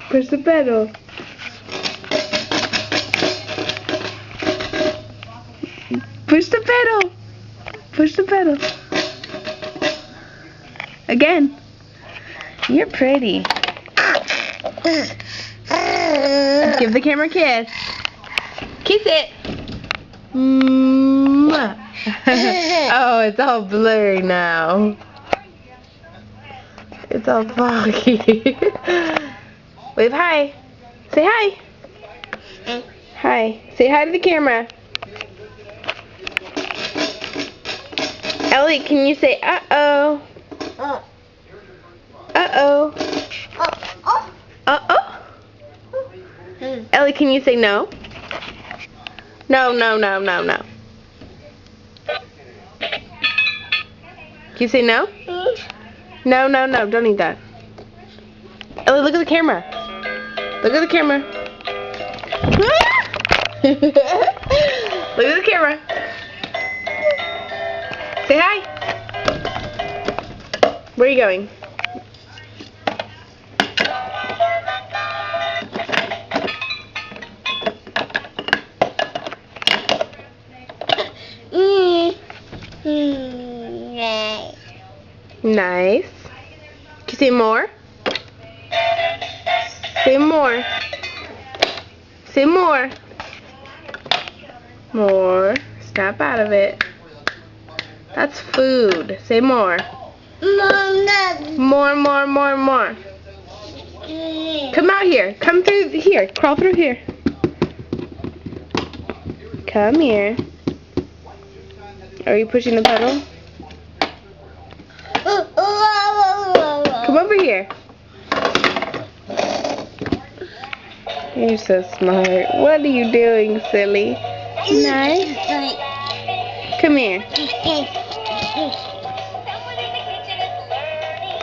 Push the pedal. Push the pedal. Push the pedal. Again. You're pretty. Give the camera a kiss. Kiss it. Oh, it's all blurry now. It's all foggy. Wave hi. Say hi. Hi. Say hi to the camera. Ellie, can you say uh-oh? Uh-oh. Uh-oh. Ellie, can you say no? No, no, no, no, no. Can you say no? No, no, no, don't eat that. Ellie, look at the camera. Look at the camera. Look at the camera. Say hi. Where are you going? Nice. Can you say more? Say more. Say more. More. Snap out of it. That's food. Say more. More, more, more, more. Come out here. Come through here. Crawl through here. Come here. Are you pushing the pedal? Come over here. You're so smart. What are you doing, silly? Nice. Come here.